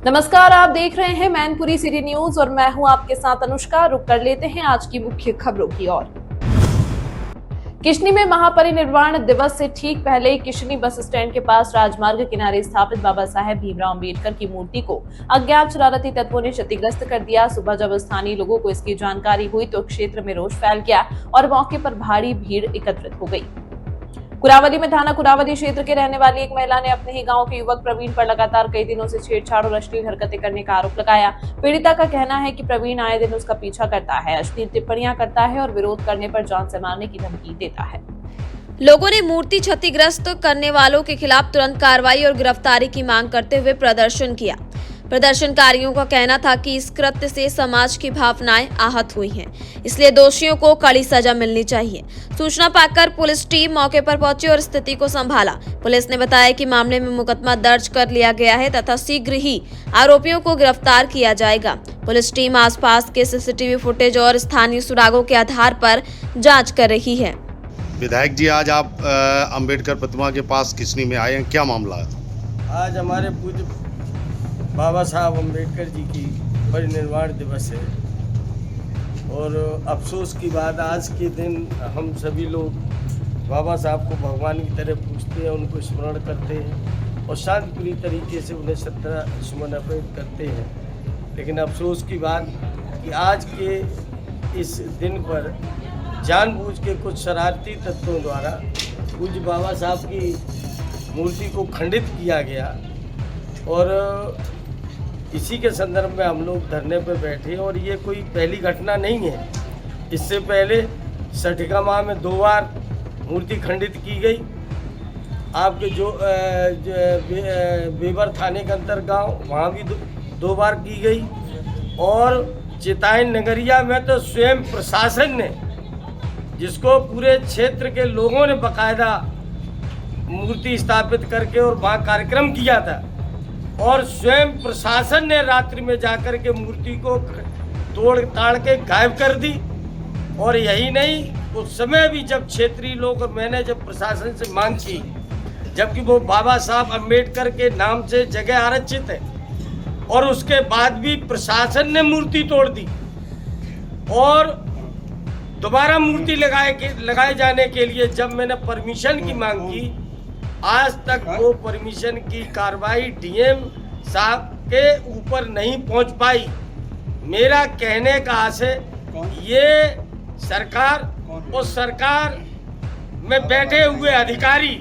नमस्कार, आप देख रहे हैं मैनपुरी सिटी न्यूज और मैं हूं आपके साथ अनुष्का। रुक कर लेते हैं आज की मुख्य खबरों की ओर। किशनी में महापरिनिर्वाण दिवस से ठीक पहले किशनी बस स्टैंड के पास राजमार्ग किनारे स्थापित बाबा साहेब भीमराव अम्बेडकर की मूर्ति को अज्ञात शरारती तत्वों ने क्षतिग्रस्त कर दिया। सुबह जब स्थानीय लोगों को इसकी जानकारी हुई तो क्षेत्र में रोष फैल गया और मौके पर भारी भीड़ एकत्रित हो गई। कुरावली में थाना कुरावली क्षेत्र के रहने वाली एक महिला ने अपने ही गांव के युवक प्रवीण पर लगातार कई दिनों से छेड़छाड़ और अश्लील हरकतें करने का आरोप लगाया। पीड़िता का कहना है कि प्रवीण आए दिन उसका पीछा करता है, अश्लील टिप्पणियां करता है और विरोध करने पर जान से मारने की धमकी देता है। लोगों ने मूर्ति क्षतिग्रस्त करने वालों के खिलाफ तुरंत कार्रवाई और गिरफ्तारी की मांग करते हुए प्रदर्शन किया। प्रदर्शनकारियों का कहना था कि इस कृत्य से समाज की भावनाएं आहत हुई हैं, इसलिए दोषियों को कड़ी सजा मिलनी चाहिए। सूचना पाकर पुलिस टीम मौके पर पहुंची और स्थिति को संभाला। पुलिस ने बताया कि मामले में मुकदमा दर्ज कर लिया गया है तथा शीघ्र ही आरोपियों को गिरफ्तार किया जाएगा। पुलिस टीम आसपास के सीसीटीवी फुटेज और स्थानीय सुरागों के आधार पर जाँच कर रही है। विधायक जी, आज आप अंबेडकर प्रतिमा के पास किशनी में आए हैं, क्या मामला है? आज हमारे पूज्य बाबा साहब अम्बेडकर जी की परिनिर्वाण दिवस है और अफसोस की बात, आज के दिन हम सभी लोग बाबा साहब को भगवान की तरह पूजते हैं, उनको स्मरण करते हैं और शांतिपूर्ण तरीके से उन्हें श्रद्धा अर्पित करते हैं। लेकिन अफसोस की बात कि आज के इस दिन पर जानबूझ के कुछ शरारती तत्वों द्वारा पूज्य बाबा साहब की मूर्ति को खंडित किया गया और इसी के संदर्भ में हम लोग धरने पर बैठे। और ये कोई पहली घटना नहीं है, इससे पहले सठिका माह में 2 बार मूर्ति खंडित की गई। आपके जो बेबर थाने के अंतर गांव, वहाँ भी 2 बार की गई और चितायन नगरिया में तो स्वयं प्रशासन ने, जिसको पूरे क्षेत्र के लोगों ने बकायदा मूर्ति स्थापित करके और वहाँ कार्यक्रम किया था और स्वयं प्रशासन ने रात्रि में जाकर के मूर्ति को तोड़ ताड़ के गायब कर दी। और यही नहीं, उस समय भी जब क्षेत्रीय लोग और मैंने जब प्रशासन से मांग की, जबकि वो बाबा साहब अम्बेडकर के नाम से जगह आरक्षित है, और उसके बाद भी प्रशासन ने मूर्ति तोड़ दी और दोबारा मूर्ति लगाए जाने के लिए जब मैंने परमिशन की मांग की, आज तक वो परमिशन की कार्रवाई डीएम साहब के ऊपर नहीं पहुंच पाई। मेरा कहने का आशय, ये सरकार और सरकार में बैठे हुए अधिकारी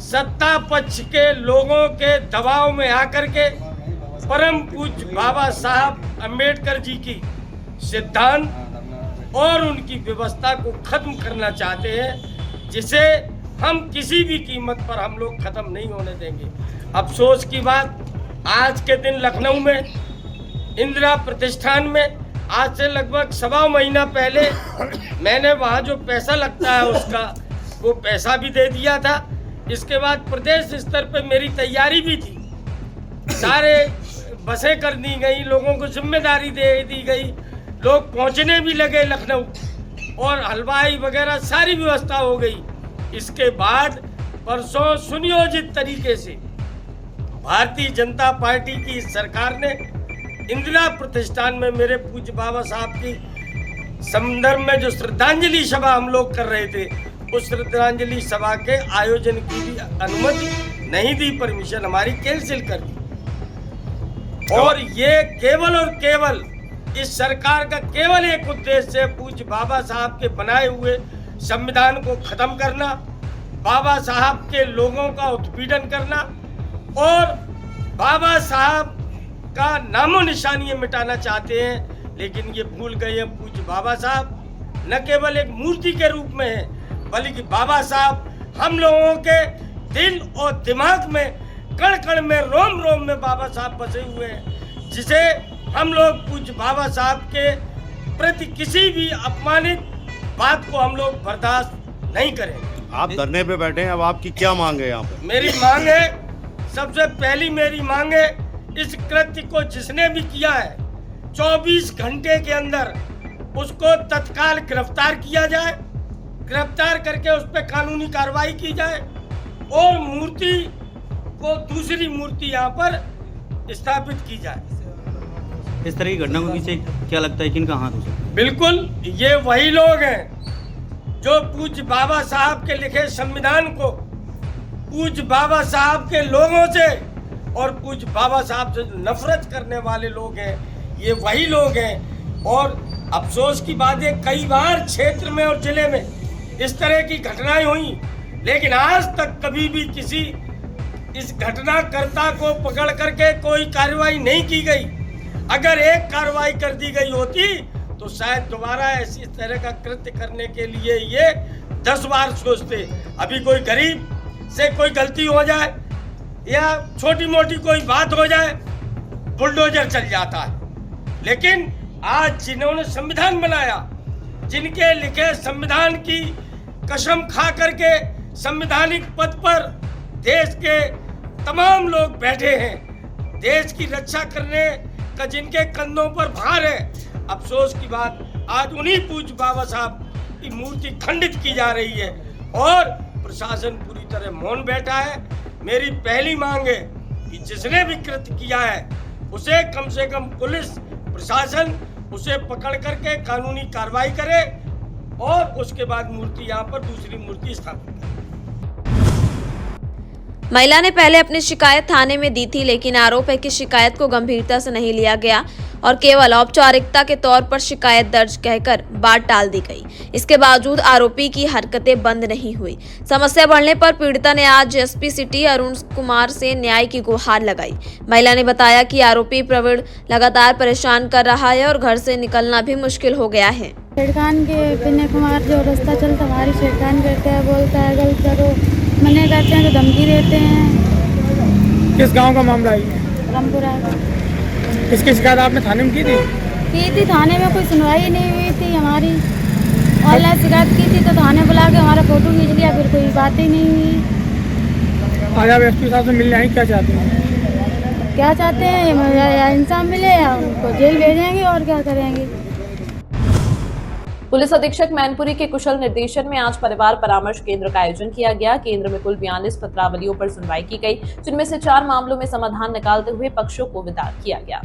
सत्ता पक्ष के लोगों के दबाव में आकर के परम पूज्य बाबा साहब अम्बेडकर जी की सिद्धांत और उनकी व्यवस्था को खत्म करना चाहते हैं, जिसे हम किसी भी कीमत पर हम लोग खत्म नहीं होने देंगे। अफसोस की बात, आज के दिन लखनऊ में इंदिरा प्रतिष्ठान में आज से लगभग 1.25 महीना पहले मैंने वहाँ जो पैसा लगता है उसका वो पैसा भी दे दिया था। इसके बाद प्रदेश स्तर पे मेरी तैयारी भी थी, सारे बसें कर दी गई, लोगों को जिम्मेदारी दे दी गई, लोग पहुँचने भी लगे लखनऊ और हलवाई वगैरह सारी व्यवस्था हो गई। इसके बाद परसों सुनियोजित तरीके से भारतीय जनता पार्टी की सरकार ने इंदिरा प्रतिष्ठान में मेरे पूज्य बाबा साहब की संदर्भ में जो श्रद्धांजलि सभा हम लोग कर रहे थे, उस श्रद्धांजलि सभा के आयोजन की भी अनुमति नहीं दी, परमिशन हमारी कैंसिल कर दी। और ये केवल और केवल इस सरकार का केवल एक उद्देश्य है, पूज्य बाबा साहब के बनाए हुए संविधान को खत्म करना, बाबा साहब के लोगों का उत्पीड़न करना और बाबा साहब का नामो निशानी मिटाना चाहते हैं। लेकिन ये भूल गए हैं, पूज्य बाबा साहब न केवल एक मूर्ति के रूप में है, बल्कि बाबा साहब हम लोगों के दिल और दिमाग में, कण कण में, रोम रोम में बाबा साहब बसे हुए हैं, जिसे हम लोग पूज्य बाबा साहब के प्रति किसी भी अपमानित बात को हम लोग बर्दाश्त नहीं करेंगे। आप धरने पे बैठे हैं, अब आपकी क्या मांग है यहाँ पे? मेरी मांग है, सबसे पहली मेरी मांग है, इस कृत्य को जिसने भी किया है 24 घंटे के अंदर उसको तत्काल गिरफ्तार किया जाए, गिरफ्तार करके उस पर कानूनी कार्रवाई की जाए और मूर्ति को, दूसरी मूर्ति यहाँ पर स्थापित की जाए। इस तरह की घटना के पीछे क्या लगता है किनका हाथ हो सकता है? बिल्कुल ये वही लोग हैं जो पूज्य बाबा साहब के लिखे संविधान को, पूज्य बाबा साहब के लोगों से और पूज्य बाबा साहब से नफरत करने वाले लोग हैं, ये वही लोग हैं। और अफसोस की बात है, कई बार क्षेत्र में और जिले में इस तरह की घटनाएं हुई, लेकिन आज तक कभी भी किसी इस घटनाकर्ता को पकड़ करके कोई कार्रवाई नहीं की गई। अगर एक कार्रवाई कर दी गई होती तो शायद दोबारा ऐसी तरह का कृत्य करने के लिए ये 10 बार सोचते। अभी कोई गरीब से कोई गलती हो जाए या छोटी मोटी कोई बात हो जाए, बुलडोजर चल जाता है। लेकिन आज जिन्होंने संविधान बनाया, जिनके लिखे संविधान की कसम खा करके संवैधानिक पद पर देश के तमाम लोग बैठे हैं, देश की रक्षा करने का जिनके कंधों पर भार है, अफसोस की बात आज उन्हीं पूज्य बाबा साहब की मूर्ति खंडित की जा रही है और प्रशासन पूरी तरह मौन बैठा है। मेरी पहली मांग है कि जिसने भी कृत्य किया है उसे कम से कम पुलिस प्रशासन उसे पकड़ करके कानूनी कार्रवाई करे और उसके बाद मूर्ति यहाँ पर दूसरी मूर्ति स्थापित करे। महिला ने पहले अपनी शिकायत थाने में दी थी, लेकिन आरोप है कि शिकायत को गंभीरता से नहीं लिया गया और केवल औपचारिकता के तौर पर शिकायत दर्ज कहकर बात टाल दी गई। इसके बावजूद आरोपी की हरकतें बंद नहीं हुई। समस्या बढ़ने पर पीड़िता ने आज एसपी सिटी अरुण कुमार से न्याय की गुहार लगाई। महिला ने बताया कि आरोपी प्रवीण लगातार परेशान कर रहा है और घर से निकलना भी मुश्किल हो गया है। छेड़खान के विनय कुमार जो रास्ता चलता हमारी छेड़खान करते हैं, बोलता है गलत करो, मना करते हैं तो धमकी देते हैं। किस गांव का मामला है ये? रामपुरा। इसकी शिकायत आपने थाने में की थी? थाने में कोई सुनवाई नहीं हुई थी हमारी। ऑनलाइन शिकायत की थी तो थाने बुला के हमारा फोटो खींच लिया, फिर कोई बात ही नहीं हुई। आज आप एसपी साहब से मिलने आई, क्या चाहते हैं? क्या चाहते हैं, या इंसान मिले या उनको जेल भेजेंगे और क्या करेंगे। पुलिस अधीक्षक मैनपुरी के कुशल निर्देशन में आज परिवार परामर्श केंद्र का आयोजन किया गया। केंद्र में कुल 42 पत्रावलियों पर सुनवाई की गई, जिनमें से 4 मामलों में समाधान निकालते हुए पक्षों को विदा किया गया।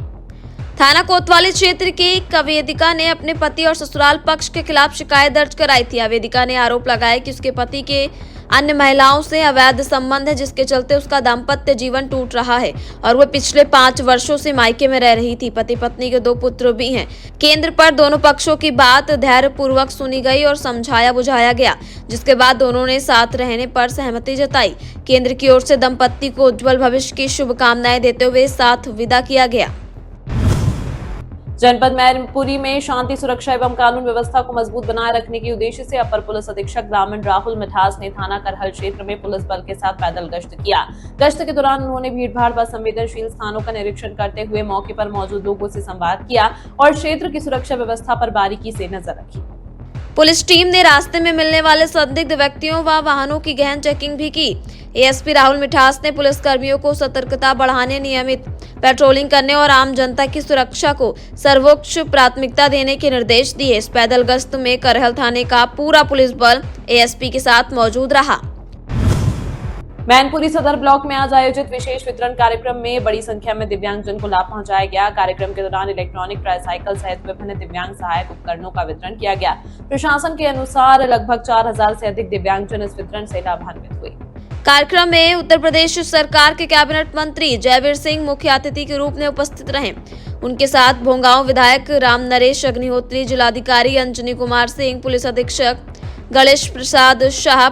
थाना कोतवाली क्षेत्र की एक वेदिका ने अपने पति और ससुराल पक्ष के खिलाफ शिकायत दर्ज कराई थी। वेदिका ने आरोप लगाया कि उसके पति के अन्य महिलाओं से अवैध संबंध है, जिसके चलते उसका दाम्पत्य जीवन टूट रहा है और वह पिछले 5 वर्षों से मायके में रह रही थी। पति पत्नी के 2 पुत्र भी हैं। केंद्र पर दोनों पक्षों की बात धैर्यपूर्वक सुनी गई और समझाया बुझाया गया, जिसके बाद दोनों ने साथ रहने पर सहमति जताई। केंद्र की ओर से दंपत्ति को उज्जवल भविष्य की शुभकामनाएं देते हुए साथ विदा किया गया। जनपद मैनपुरी में शांति सुरक्षा एवं कानून व्यवस्था को मजबूत बनाए रखने के उद्देश्य से अपर पुलिस अधीक्षक ग्रामीण राहुल मिठास ने थाना करहल क्षेत्र में पुलिस बल के साथ पैदल गश्त किया। गश्त के दौरान उन्होंने भीड़भाड़ व संवेदनशील स्थानों का निरीक्षण करते हुए मौके पर मौजूद लोगों से संवाद किया और क्षेत्र की सुरक्षा व्यवस्था पर बारीकी से नजर रखी। पुलिस टीम ने रास्ते में मिलने वाले संदिग्ध व्यक्तियों व वाहनों की गहन चेकिंग भी की। एएसपी राहुल मिठास ने पुलिस कर्मियों को सतर्कता बढ़ाने, नियमित पेट्रोलिंग करने और आम जनता की सुरक्षा को सर्वोच्च प्राथमिकता देने के निर्देश दिए। इस पैदल गश्त में करहल थाने का पूरा पुलिस बल एएसपी के साथ मौजूद रहा। मैनपुरी सदर ब्लॉक में आज आयोजित विशेष वितरण कार्यक्रम में बड़ी संख्या में दिव्यांगजन को लाभ पहुंचाया गया। कार्यक्रम के दौरान इलेक्ट्रॉनिक ट्राईसाइकिल सहित विभिन्न दिव्यांग सहायक उपकरणों का वितरण किया गया। प्रशासन के अनुसार लगभग 4000 से अधिक दिव्यांगजन इस वितरण से लाभान्वित हुए। कार्यक्रम में उत्तर प्रदेश सरकार के कैबिनेट मंत्री जयवीर सिंह मुख्य अतिथि के रूप में उपस्थित रहे। उनके साथ भोंगांव विधायक राम नरेश अग्निहोत्री, जिलाधिकारी अंजनी कुमार सिंह, पुलिस अधीक्षक गणेश प्रसाद शाह,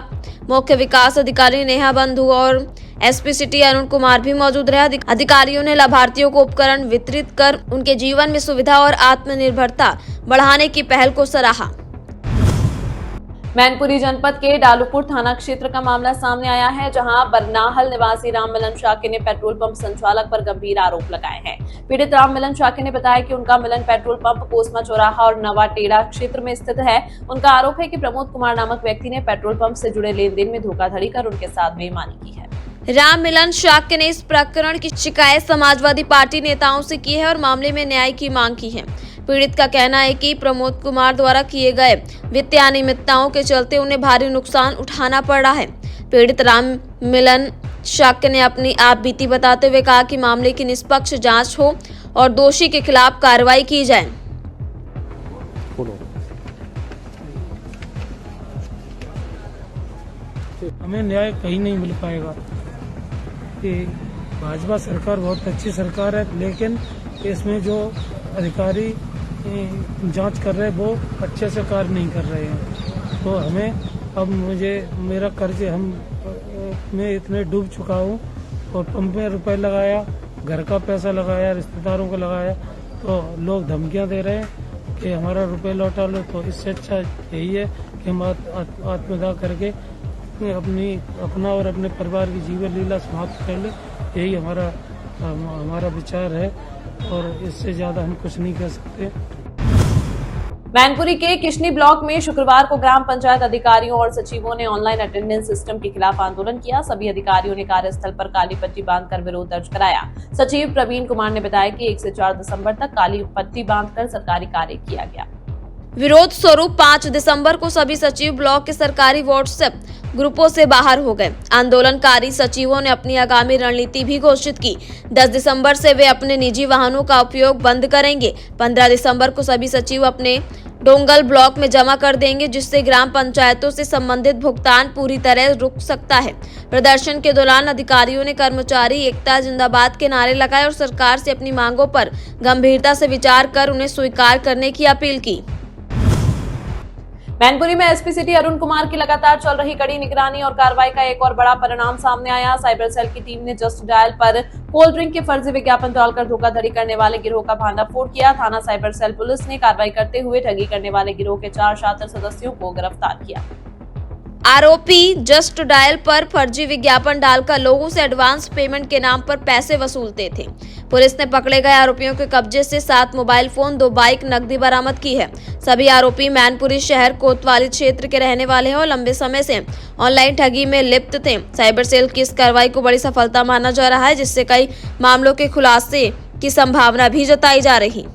मुख्य विकास अधिकारी नेहा बंधु और एसपी सिटी अरुण कुमार भी मौजूद रहे। अधिकारियों ने लाभार्थियों को उपकरण वितरित कर उनके जीवन में सुविधा और आत्मनिर्भरता बढ़ाने की पहल को सराहा। मैनपुरी जनपद के डालूपुर थाना क्षेत्र का मामला सामने आया है, जहां बरनाहल निवासी राममिलन शाक्य ने पेट्रोल पंप संचालक पर गंभीर आरोप लगाए हैं। पीड़ित राममिलन शाक्य ने बताया कि उनका मिलन पेट्रोल पंप कोसमा चौराहा और नवाटेड़ा क्षेत्र में स्थित है। उनका आरोप है कि प्रमोद कुमार नामक व्यक्ति ने पेट्रोल पंप से जुड़े लेन देन में धोखाधड़ी कर उनके साथ बेईमानी की है। राममिलन शाक्य ने इस प्रकरण की शिकायत समाजवादी पार्टी नेताओं से की है और मामले में न्याय की मांग की है। पीड़ित का कहना है कि प्रमोद कुमार द्वारा किए गए वित्तीय अनियमितताओं के चलते उन्हें भारी नुकसान उठाना पड़ रहा है। पीड़ित राममिलन शाक्य ने अपनी आप बीती बताते हुए कहा कि मामले की निष्पक्ष जांच हो और दोषी के खिलाफ कार्रवाई की जाए। हमें न्याय कहीं नहीं मिल पाएगा। कि भाजपा सरकार बहुत अच्छी सरकार है, लेकिन इसमें जो अधिकारी जांच कर रहे हैं वो अच्छे से कार्य नहीं कर रहे हैं। तो हमें अब मेरा कर्ज मैं इतने डूब चुका हूँ और पंप में रुपए लगाया, घर का पैसा लगाया, रिश्तेदारों को लगाया, तो लोग धमकियां दे रहे हैं कि हमारा रुपए लौटा लो। तो इससे अच्छा यही है कि हम आत्मदाह करके अपना और अपने परिवार की जीवन लीला समाप्त कर ले। यही हमारा विचार है और इससे ज्यादा हम कुछ नहीं कर सकते। मैनपुरी के किशनी ब्लॉक में शुक्रवार को ग्राम पंचायत अधिकारियों और सचिवों ने ऑनलाइन अटेंडेंस सिस्टम के खिलाफ आंदोलन किया। सभी अधिकारियों ने कार्यस्थल पर काली पट्टी बांधकर विरोध दर्ज कराया। सचिव प्रवीण कुमार ने बताया कि 1 से 4 दिसंबर तक काली पट्टी बांधकर सरकारी कार्य किया गया। विरोध स्वरूप 5 दिसंबर को सभी सचिव ब्लॉक के सरकारी व्हाट्सएप ग्रुपों से बाहर हो गए। आंदोलनकारी सचिवों ने अपनी आगामी रणनीति भी घोषित की। 10 दिसंबर से वे अपने निजी वाहनों का उपयोग बंद करेंगे। 15 दिसंबर को सभी सचिव अपने डोंगल ब्लॉक में जमा कर देंगे, जिससे ग्राम पंचायतों से संबंधित भुगतान पूरी तरह रुक सकता है। प्रदर्शन के दौरान अधिकारियों ने कर्मचारी एकता जिंदाबाद के नारे लगाए और सरकार से अपनी मांगों पर गंभीरता से विचार कर उन्हें स्वीकार करने की अपील की। मैनपुरी में एसपी सिटी अरुण कुमार की लगातार चल रही कड़ी निगरानी और कार्रवाई का एक और बड़ा परिणाम सामने आया। साइबर सेल की टीम ने जस्ट डायल पर कोल्ड ड्रिंक के फर्जी विज्ञापन डालकर धोखाधड़ी करने वाले गिरोह का भांडाफोड़ किया। थाना साइबर सेल पुलिस ने कार्रवाई करते हुए ठगी करने वाले गिरोह के 4 शातिर सदस्यों को गिरफ्तार किया। आरोपी जस्ट डायल पर फर्जी विज्ञापन डालकर लोगों से एडवांस पेमेंट के नाम पर पैसे वसूलते थे। पुलिस ने पकड़े गए आरोपियों के कब्जे से 7 मोबाइल फोन, 2 बाइक, नकदी बरामद की है। सभी आरोपी मैनपुरी शहर कोतवाली क्षेत्र के रहने वाले हैं और लंबे समय से ऑनलाइन ठगी में लिप्त थे। साइबर सेल की इस कार्रवाई को बड़ी सफलता माना जा रहा है, जिससे कई मामलों के खुलासे की संभावना भी जताई जा रही।